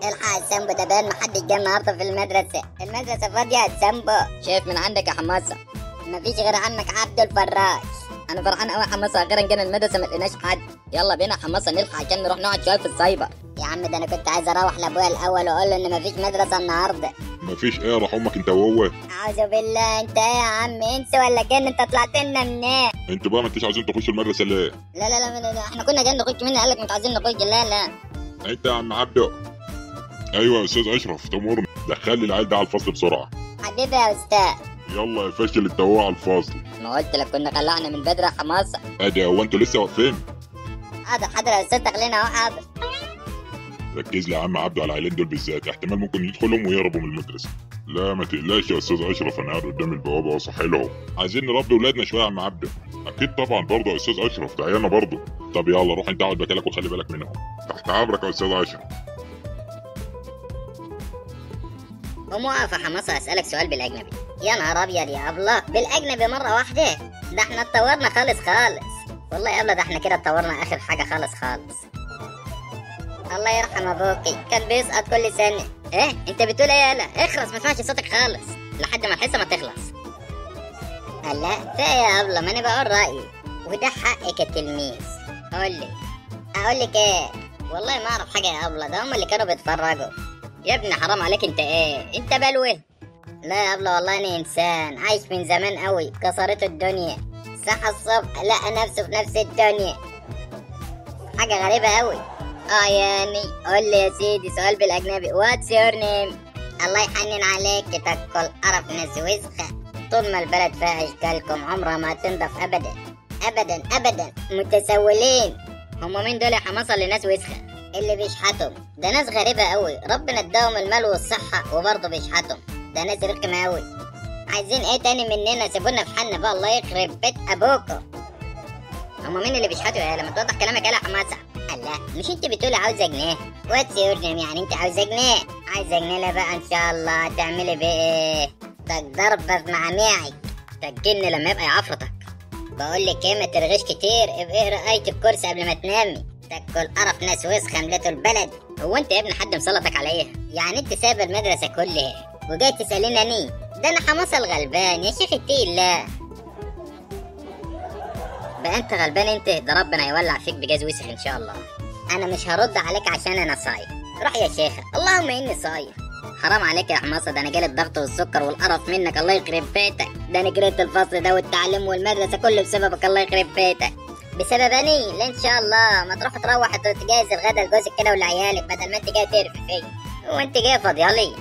الحق يا سامبو، ده باين محدش جه النهارده في المدرسة فاضية يا سامبو. شايف من عندك يا حماسة؟ مفيش غير عمك عبد الفراش. انا فرحان قوي يا حماسة، اخيرا جينا المدرسة ما لقيناش حد. يلا بينا يا حماسة نلحق عشان نروح نقعد شوية في السايبر. يا عم ده انا كنت عايز اروح لابويا الاول واقول له ان مفيش مدرسة النهارده. مفيش ايه؟ روح امك انت وهو. اعوذ بالله، انت ايه يا عم؟ انت ولا جن؟ انت طلعت لنا منين؟ انتوا بقى ما انتوش عايزين تخشوا المدرسه ليه؟ لا، احنا كنا جايين نخش. مين قال لك مش عايزين نخش؟ لا. انت يا عم عبده. ايوه يا استاذ اشرف، تمرني دخل لي العيال ده على الفصل بسرعه. حبيبي يا استاذ. يلا يا فاشل انت هو على الفصل. ما قلت لك كنا قلعنا من بدري يا حماسة. ادي هو انتوا لسه واقفين؟ حاضر يا استاذ، تخلينا اهو. حاضر. ركز لي يا عم عبده على العيالين دول بالذات، احتمال ممكن يدخلهم ويهربوا من المدرسه. لا ما تقلقش يا استاذ اشرف، انا قاعد قدام البوابه واصحي لهم. عايزين نربي ولادنا شويه يا عم عبده. اكيد طبعا برضه يا استاذ اشرف، ده عيالنا برضه. طب يلا روح انت اقعد مكانك وخلي بالك منهم. تحت امرك يا استاذ اشرف. قوم واقف يا حماسة، اسألك سؤال بالأجنبي. يا نهار أبيض يا أبلة، بالأجنبي مرة واحدة؟ ده احنا اتطورنا خالص. والله يا أبلة ده احنا كده اتطورنا آخر حاجة خالص. الله يرحم أبوكي، كان بيسقط كل سنة. إيه؟ أنت بتقول إيه؟ يالا اخرس، ما سمعش صوتك خالص لحد ما الحصة ما تخلص. لا في إيه يا أبلة؟ ما أنا بقول رأيي وده حقك التلميذ. أقول لك إيه؟ والله ما أعرف حاجة يا أبلة، ده هم اللي كانوا بيتفرجوا. يا ابني حرام عليك، انت ايه؟ انت بلوه؟ لا يا ابله والله انا انسان عايش من زمان قوي، كسرته الدنيا. صحى الصبح لقى نفسه في نفس الدنيا. حاجه غريبه قوي. يعني قول لي يا سيدي سؤال بالاجنبي. واتس يور نيم؟ الله يحنن عليك، تاكل قرف ناس وسخه. طول ما البلد فيها اشكالكم عمرها ما تنضف ابدا. متسولين. هم مين دول يا حماصه اللي ناس وسخه؟ اللي بيشحتهم ده ناس غريبة قوي، ربنا اداهم المال والصحة وبرضه بيشحتهم. ده ناس رخمة قوي. عايزين ايه تاني مننا؟ سيبونا في حالنا بقى، الله يخرب بيت ابوكم. هما مين اللي بيشحتوا يا؟ لما توضح كلامك يا حماسة. الله، مش انت بتقولي عاوزة جنيه؟ واتس يور نيم يعني انت عاوزة جنيه؟ عايزة جنيه؟ لا بقى ان شاء الله. هتعملي بيه ايه؟ ضربة في معاميعك تجن لما يبقى يعفرتك. بقول لك ايه، ما ترغيش كتير، ابقى اقرا آية الكرسي قبل ما تنامي. تاكل قرف ناس وسخه ملته البلد. هو انت يا ابن حد مسلطك عليا؟ يعني انت سايب المدرسه كلها وجاي تساليني اني؟ ده انا حماسه الغلبان يا شيخ اتقي الله. بقى انت غلبان انت؟ ده ربنا يولع فيك بجاز وسخ ان شاء الله. انا مش هرد عليك عشان انا صايم. روح يا شيخه. اللهم اني صايم. حرام عليك يا حماسه، ده انا جالي الضغط والسكر والقرف منك، الله يخرب بيتك. ده انا جريت الفصل ده والتعليم والمدرسه كله بسببك، الله يخرب بيتك. بسبب اني؟ لا ان شاء الله. ما تروح تجهز الغدا لجوزك كده ولعيالك بدل ما انت جاي تقرف فيا. وانت جاي فاضيالي؟